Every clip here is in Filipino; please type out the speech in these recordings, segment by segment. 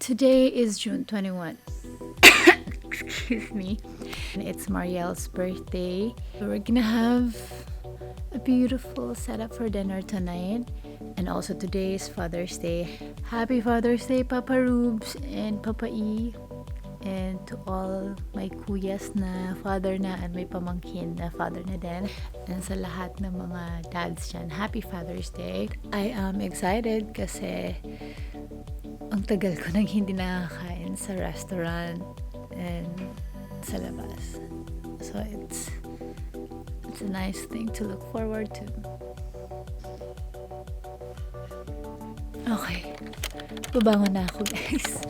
Today is June 21. Excuse me. It's Marielle's birthday. We're gonna have a beautiful setup for dinner tonight. And also today is Father's Day. Happy Father's Day, Papa Rubes and Papa E. And to all my kuyas na father na and may pamangkin na father na din. And sa lahat ng mga dads dyan, Happy Father's Day. I am excited kasi ang tagal ko nang hindi nakakain sa restaurant and sa labas. So it's a nice thing to look forward to. Okay, babangon na ako, guys.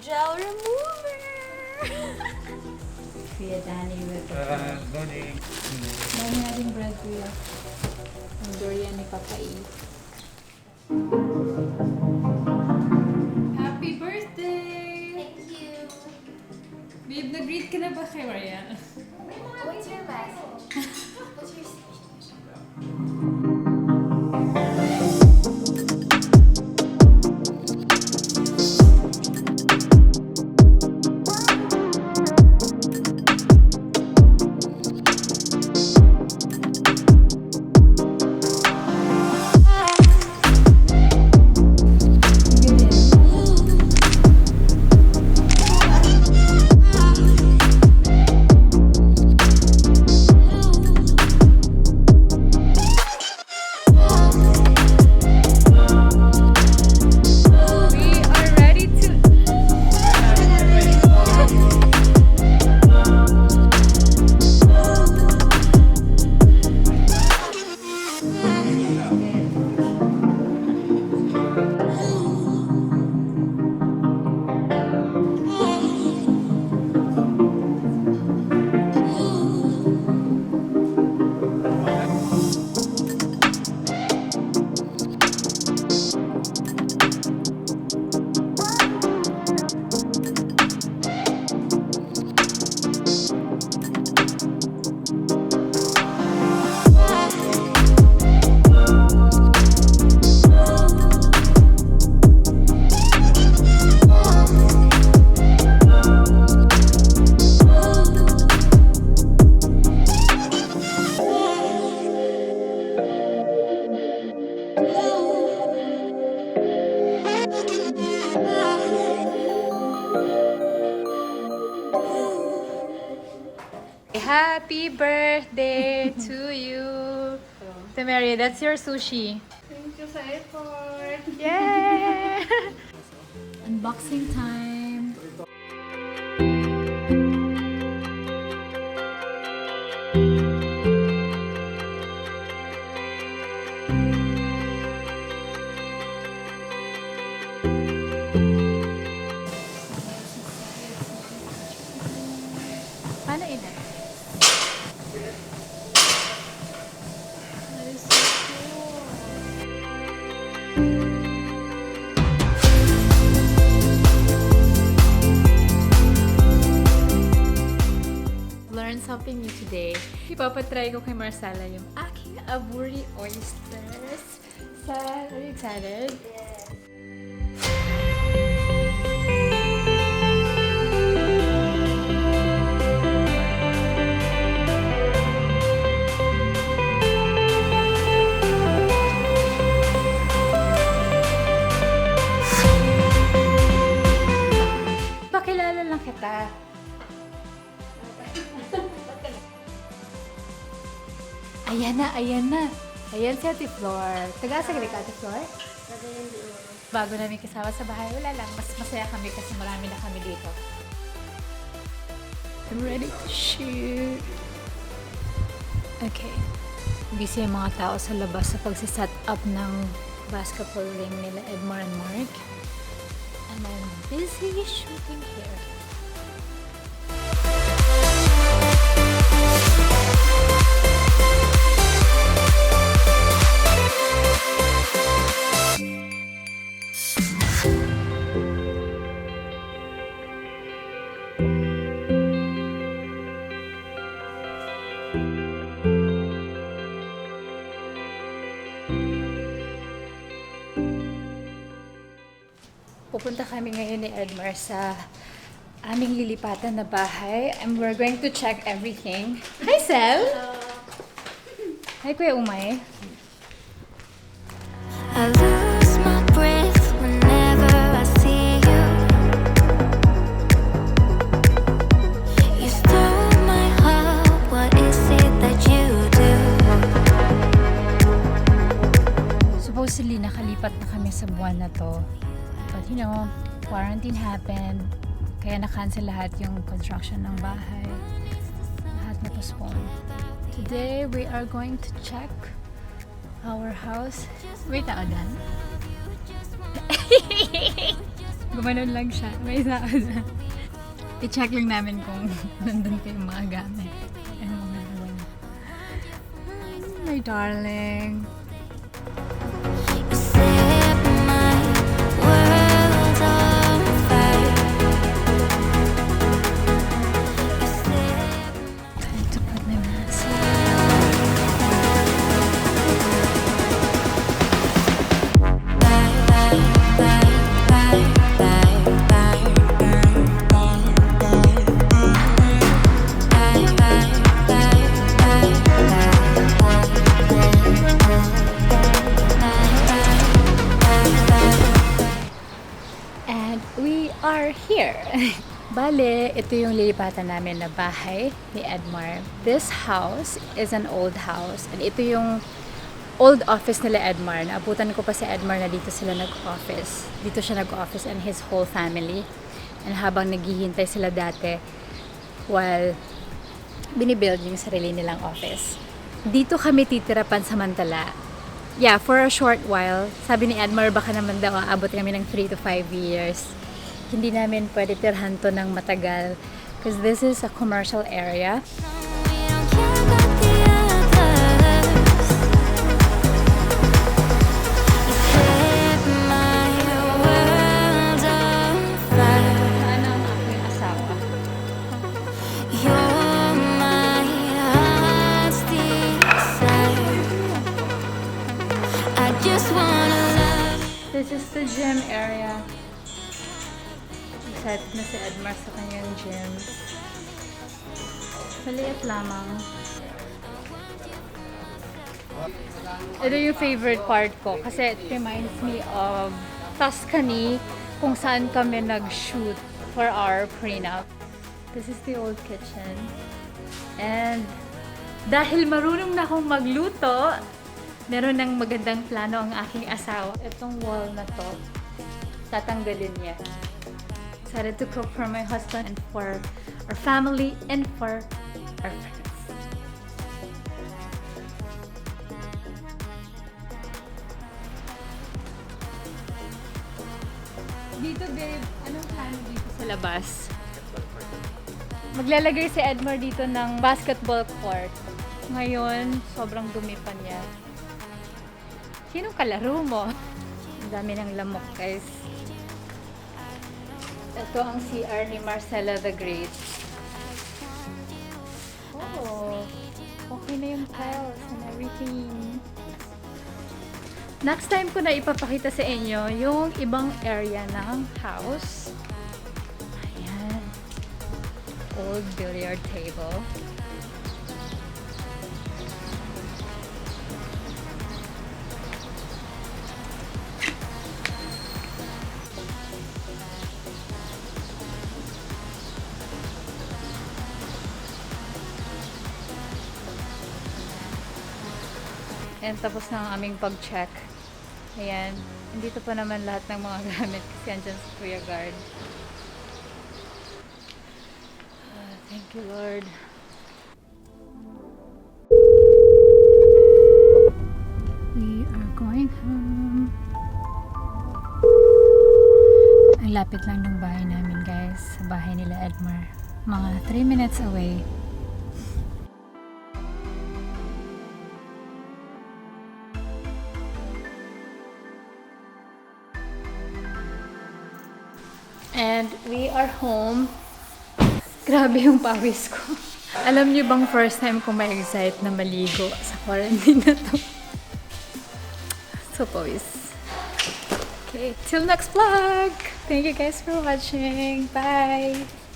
Gel remover! Kuya Danny with the Morning. dami nating bread, kuya. Ang durian ni Papa E. Happy birthday! Thank you. Babe, nag-greet ka na ba kay Marielle? What's your message? What's your speech? We are ready to... Happy birthday to you! Mary, that's your sushi. Thank you sa effort. Yay! Unboxing time. Paano ina? That is so cool. Learn something new today. Ipapatry ko kay Marcela yung aking aburi oysters. Are you excited? Pakilala lang kita. Ayan na, ayan na. Ayan si Ate Flor. Taga-sagli ka, Ate Flor? Bago namin kasama sa bahay, wala lang. Mas masaya kami kasi marami na kami dito. I'm ready to shoot. Okay. Busy ang mga tao sa labas sa pagsiset up ng basketball ring nila Edmar and Mark. And I'm busy shooting here. Pupunta kami ngayon ni Edmar sa aming lilipatan na bahay and we're going to check everything. Hi, Sel! Hi, Kuya Umay. I lose my breath whenever I see you. You stole my heart, what is it that you do? Supposedly, nakalipat na kami sa buwan na to. But you know, quarantine happened. Kaya na-cancel lahat yung construction ng bahay. Lahat na-postpone. Today, we are going to check our house. Wait, Dan. Gumanon lang siya. May isa dyan. I-check lang namin kung nandun pa yung mga gamit. And mga buwan. My darling. You set my world on fire. You set Time to put my mask on. And we are here. Bale, ito yung lilipatan namin na bahay ni Edmar. This house is an old house. And ito yung old office nila Edmar. Naabutan ko pa si Edmar na dito sila nag-office. Dito siya nag-office and his whole family. And habang naghihintay sila dati while binibuild yung sarili nilang office. Dito kami titira pansamantala. Yeah, for a short while. Sabi ni Edmar, baka naman daw aabot kami ng 3 to 5 years. Hindi namin pwede tirhan to ng matagal because this is a commercial area. we don't care about the others. You set my world on fire. Ano ang aking asawa? You're my heart's desire. I just wanna love. This is the gym area. Excited na si Edmar sa kanyang gym. Maliit lamang. Ito yung favorite part ko kasi it reminds me of Tuscany kung saan kami nag-shoot for our prenup. This is the old kitchen. And dahil marunong na akong magluto, meron ng magandang plano ang aking asawa. Itong wall na to, tatanggalin niya. Excited to cook for my husband and for our family and for our friends. Dito, babe, anong plano dito sa labas? Maglalagay si Edmar dito ng basketball court. Ngayon, sobrang dumi pa niya. Sinong kalaro mo? Ang dami ng lamok, guys. Ito ang CR ni Marcella the Great. Oh, okay na yung tiles and everything. Next time ko na ipapakita sa inyo yung ibang area ng house. Ayan. Old billiard table. And tapos na ang aming pag-check. Ayan. Dito pa naman lahat ng mga gamit kasi andyan si Kuya Guard. Thank you, Lord. We are going home. Ang lapit lang ng bahay namin, guys. Sa bahay nila Edmar. Mga 3 minutes away. And we are home. Grabe yung pawis ko. Alam niyo bang first time ko ma-excite na maligo sa quarantine na to? So pawis. Okay, till next vlog! Thank you guys for watching. Bye!